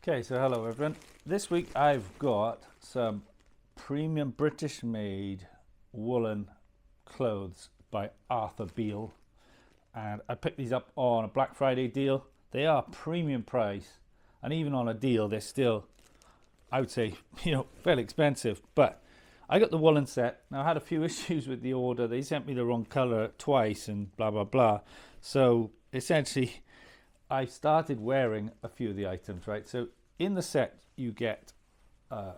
Okay, so hello everyone. This week I've got some premium British made woolen clothes by Arthur Beale, and I picked these up on a Black Friday deal. They are premium price, and even on a deal they're still, I would say, fairly expensive. But I got the woolen set. Now I had a few issues with the order. They sent me the wrong color twice and blah blah blah. So essentially I started wearing a few of the items, right? So in the set you get a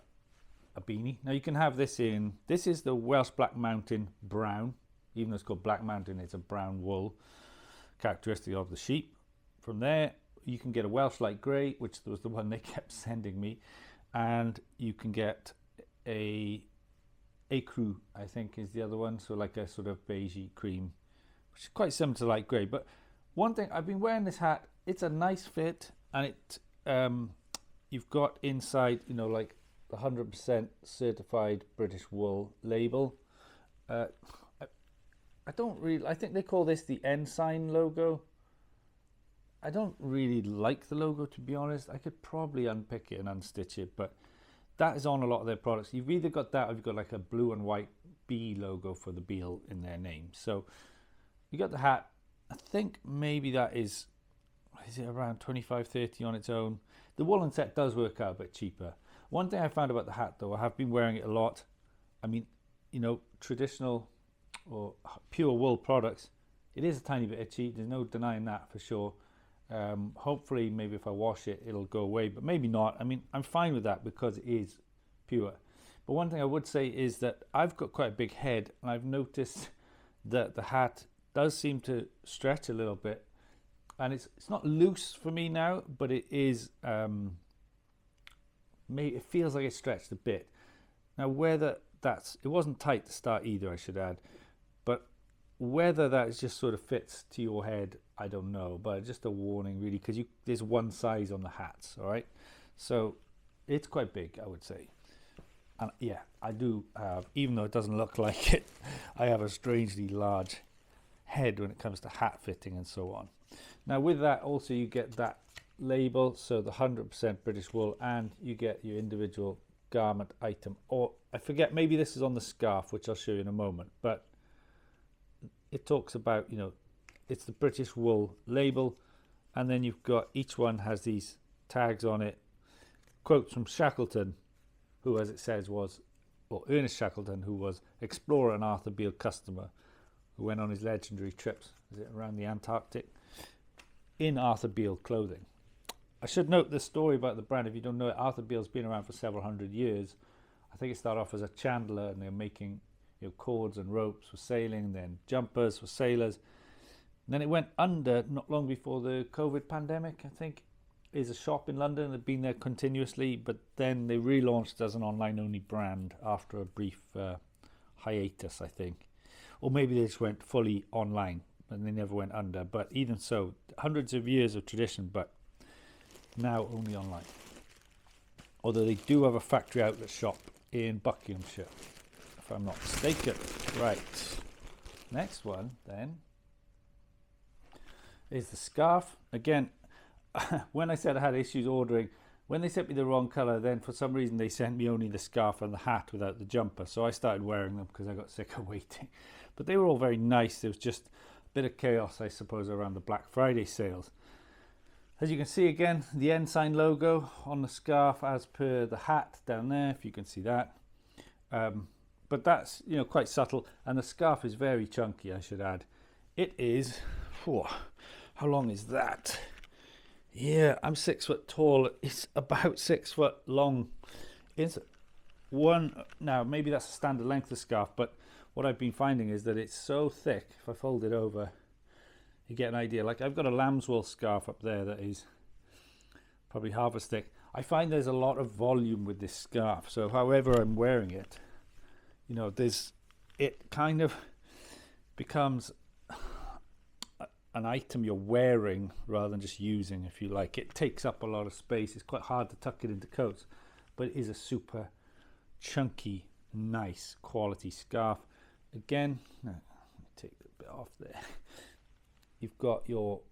beanie. Now you can have this is the Welsh Black Mountain brown. Even though it's called Black Mountain, it's a brown wool, characteristic of the sheep. From there you can get a Welsh light grey, which was the one they kept sending me, and you can get a ecru, I think is the other one, so like a sort of beigey cream, which is quite similar to light grey. But one thing, I've been wearing this hat, it's a nice fit, and it you've got inside, like the 100% certified British wool label. I think they call this the ensign logo. I don't really like the logo, to be honest. I could probably unpick it and unstitch it, but that is on a lot of their products. You've either got that or you've got like a blue and white B logo for the Beale in their name. So you got the hat. I think maybe that is it around 25-30 on its own. The woolen set does work out a bit cheaper. One thing I found about the hat, though, I have been wearing it a lot. I mean, traditional or pure wool products, it is a tiny bit itchy. There's no denying that for sure. Hopefully, maybe if I wash it, it'll go away, but maybe not. I mean, I'm fine with that because it is pure. But one thing I would say is that I've got quite a big head, and I've noticed that the hat does seem to stretch a little bit. And it's not loose for me now, but it is. It feels like it's stretched a bit. Now, whether it wasn't tight to start either, I should add, but whether that just sort of fits to your head, I don't know. But just a warning, really, because there's one size on the hats. All right, so it's quite big, I would say. And yeah, I do have, even though it doesn't look like it, I have a strangely large head when it comes to hat fitting and so on. Now with that also you get that label, so the 100% British wool, and you get your individual garment item. Or I forget, maybe this is on the scarf, which I'll show you in a moment, but it talks about, it's the British wool label, and then you've got, each one has these tags on it, quotes from Shackleton, who, as it says, Ernest Shackleton, who was explorer and Arthur Beale customer, who went on his legendary trips around the Antarctic in Arthur Beale clothing. I should note the story about the brand. If you don't know it, Arthur Beale's been around for several hundred years. I think it started off as a chandler, and they're making cords and ropes for sailing, then jumpers for sailors. And then it went under not long before the COVID pandemic, I think. Is a shop in London. They've been there continuously, but then they relaunched as an online-only brand after a brief hiatus, I think. Or maybe they just went fully online and they never went under. But even so, hundreds of years of tradition, but now only online. Although they do have a factory outlet shop in Buckinghamshire, if I'm not mistaken. Right. Next one then is the scarf. Again, when I said I had issues ordering, when they sent me the wrong color, then for some reason they sent me only the scarf and the hat without the jumper. So I started wearing them because I got sick of waiting. But they were all very nice. There was just a bit of chaos, I suppose, around the Black Friday sales. As you can see, again, the ensign logo on the scarf as per the hat down there, if you can see that. But that's, quite subtle. And the scarf is very chunky, I should add. It is, how long is that? Yeah, I'm 6 foot tall. It's about 6 foot long. It's now maybe that's a standard length of scarf, but what I've been finding is that it's so thick. If I fold it over, you get an idea. Like I've got a lamb's wool scarf up there that is probably half as thick. I find there's a lot of volume with this scarf. So however I'm wearing it, it kind of becomes an item you're wearing rather than just using, if you like. It takes up a lot of space. It's quite hard to tuck it into coats, but it is a super chunky, nice quality scarf. Again, let me take a bit off there. You've got your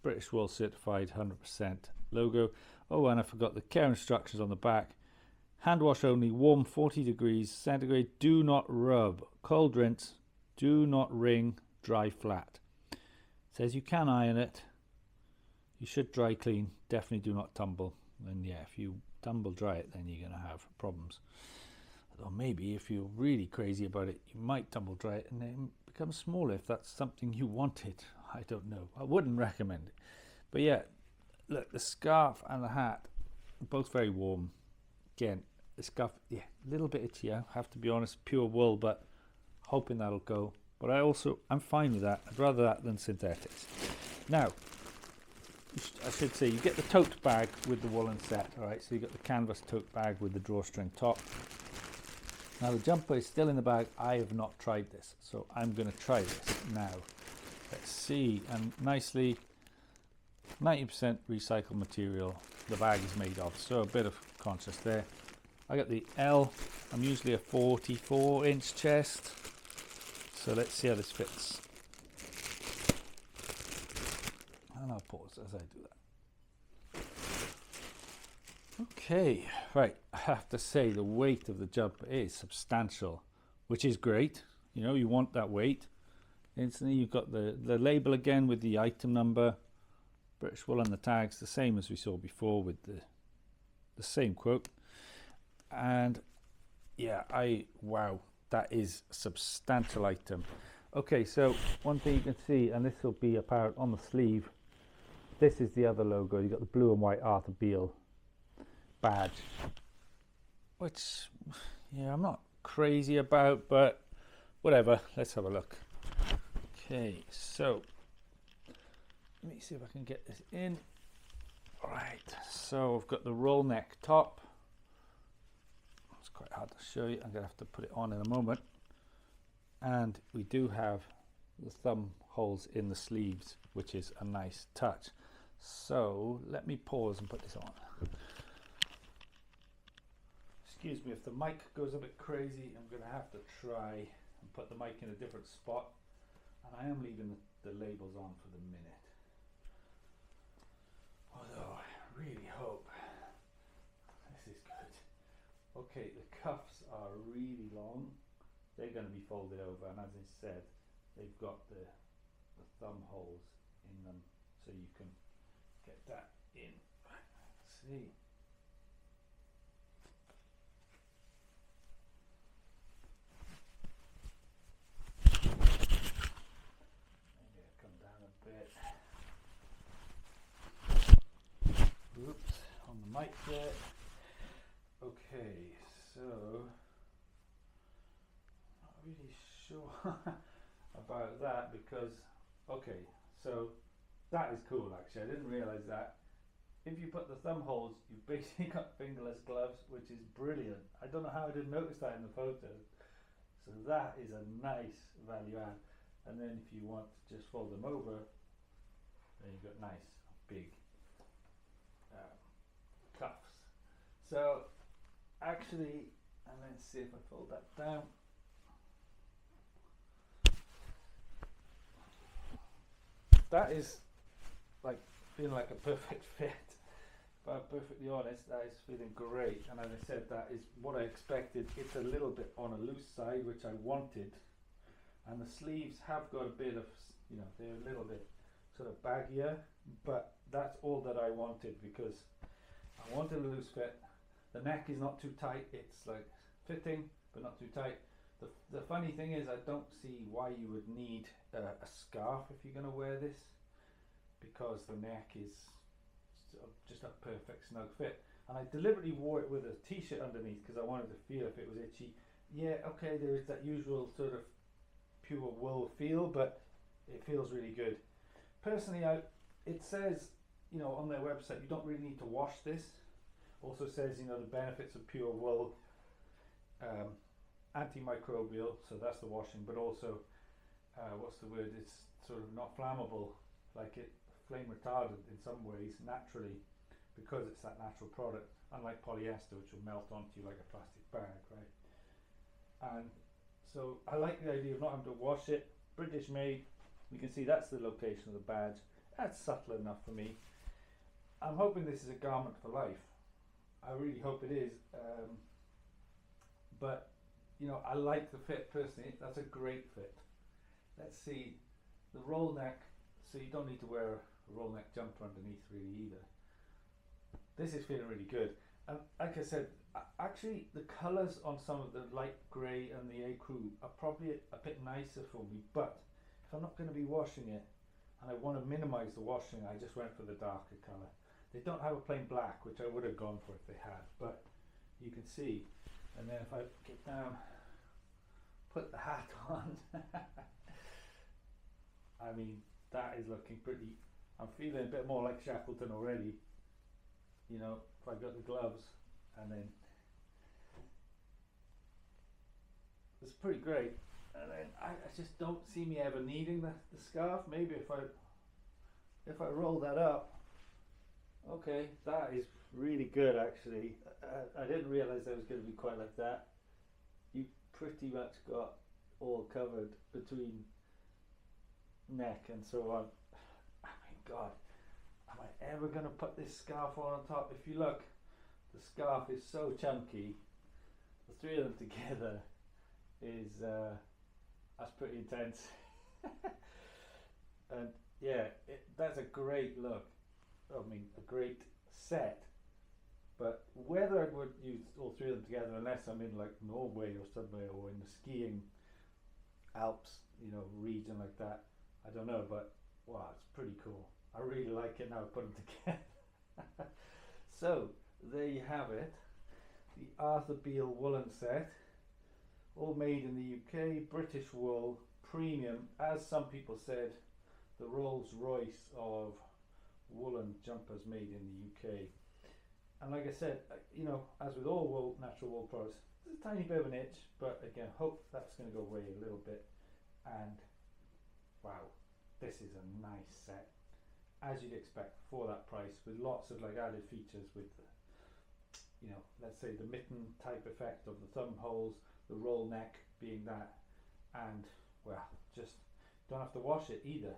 British Wool Certified 100% logo. Oh, and I forgot the care instructions on the back. Hand wash only, warm 40 degrees centigrade, do not rub, cold rinse, do not wring, dry flat. It says you can iron it, you should dry clean, definitely do not tumble. And yeah, if you tumble dry it, then you're going to have problems. Or maybe if you're really crazy about it, you might tumble dry it and then become smaller if that's something you wanted. I don't know. I wouldn't recommend it. But yeah, look, the scarf and the hat, both very warm. Again, the scarf, yeah, a little bit itchy, I have to be honest, pure wool, but hoping that'll go. But I'm fine with that. I'd rather that than synthetics. Now, I should say, you get the tote bag with the woolen set, all right? So you got the canvas tote bag with the drawstring top. Now the jumper is still in the bag. I have not tried this, so I'm going to try this now. Let's see, and nicely 90% recycled material the bag is made of, so a bit of contrast there. I got the L. I'm usually a 44-inch chest, so let's see how this fits. And I'll pause as I do that. Okay, right, I have to say the weight of the jumper is substantial, which is great. You know, you want that weight. Instantly you've got the label again with the item number, British Wool, and the tags, the same as we saw before with the same quote. And yeah, wow, that is a substantial item. Okay, so one thing you can see, and this will be apparent on the sleeve, this is the other logo. You've got the blue and white Arthur Beale badge, which, yeah, I'm not crazy about, but whatever. Let's have a look. Okay, so let me see if I can get this in. All right, so I've got the roll neck top. It's quite hard to show you. I'm gonna have to put it on in a moment. And we do have the thumb holes in the sleeves, which is a nice touch. So let me pause and put this on. Excuse me if the mic goes a bit crazy. I'm going to have to try and put the mic in a different spot. And I am leaving the labels on for the minute. Although I really hope this is good. Okay, the cuffs are really long. They're going to be folded over, and as I said, they've got the thumb holes in them, so you can get that in. Let's see. Maybe I'll come down a bit. Oops, on the mic there. Okay, so not really sure about that because, okay, so that is cool actually. I didn't realize that. If you put the thumb holes, you've basically got fingerless gloves, which is brilliant. I don't know how I didn't notice that in the photo. So that is a nice value add. And then if you want to just fold them over, then you've got nice big cuffs. So actually, and let's see if I fold that down. That is like feeling like a perfect fit. But I'm perfectly honest, that is feeling great. And as I said, that is what I expected. It's a little bit on a loose side, which I wanted. And the sleeves have got a bit of, you know, they're a little bit sort of baggier. But that's all that I wanted because I wanted a loose fit. The neck is not too tight. It's like fitting, but not too tight. The funny thing is, I don't see why you would need a scarf if you're going to wear this, because the neck is just a perfect snug fit. And I deliberately wore it with a t-shirt underneath because I wanted to feel if it was itchy. Yeah, okay, there is that usual sort of pure wool feel, but it feels really good. Personally, it says, you know, on their website you don't really need to wash this. Also says, you know, the benefits of pure wool, antimicrobial, so that's the washing, but also what's the word, it's sort of not flammable, like it flame retardant in some ways naturally, because it's that natural product, unlike polyester, which will melt onto you like a plastic bag, right? And so I like the idea of not having to wash it. British made. You can see that's the location of the badge. That's subtle enough for me. I'm hoping this is a garment for life. I really hope it is. But you know, I like the fit personally. That's a great fit. Let's see the roll neck. So you don't need to wear a roll neck jumper underneath really either. This is feeling really good. And like I said, actually the colours on some of the light grey and the ecru are probably a bit nicer for me, but if I'm not going to be washing it and I want to minimise the washing, I just went for the darker colour. They don't have a plain black, which I would have gone for if they had, but you can see. And then if I get down, put the hat on, I mean, that is looking pretty. I'm feeling a bit more like Shackleton already. You know, if I got the gloves, and then it's pretty great. And then I just don't see me ever needing the scarf. Maybe if I roll that up. Okay, that is really good actually. I didn't realise that was going to be quite like that. You pretty much got all covered between neck and so on. I mean, God, am I ever going to put this scarf on top? If you look, the scarf is so chunky. The three of them together is that's pretty intense. And yeah, that's a great look. I mean, a great set. But whether I would use all three of them together, unless I'm in like Norway or somewhere, or in the skiing Alps, you know, region like that, I don't know. But wow, it's pretty cool. I really like it now. I put them together. So there you have it, the Arthur Beale woolen set, all made in the UK, British wool, premium, as some people said, the Rolls Royce of woolen jumpers made in the UK. And like I said, you know, as with all wool, natural wool products, there's a tiny bit of an itch, but again, hope that's going to go away a little bit. And wow, this is a nice set, as you'd expect for that price, with lots of like added features with, you know, let's say the mitten type effect of the thumb holes, the roll neck being that, and well, just don't have to wash it either.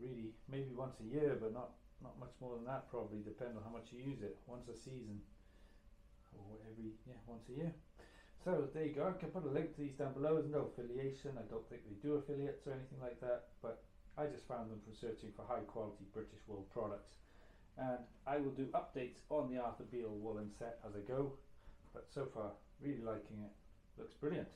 Really, maybe once a year, but not much more than that probably, depending on how much you use it. Once a season, or once a year. So there you go. I can put a link to these down below. There's no affiliation. I don't think they do affiliates or anything like that, but I just found them from searching for high quality British wool products. And I will do updates on the Arthur Beale woolen set as I go, but so far really liking it. Looks brilliant.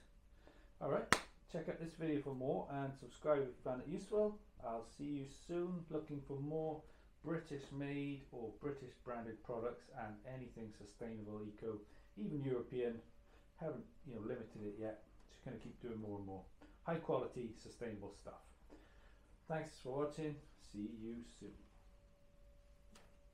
Alright, check out this video for more and subscribe if you found it useful. I'll see you soon, looking for more British made or British branded products and anything sustainable, eco, even European. Haven't, you know, limited it yet. Just going to keep doing more and more high quality sustainable stuff. Thanks for watching. See you soon.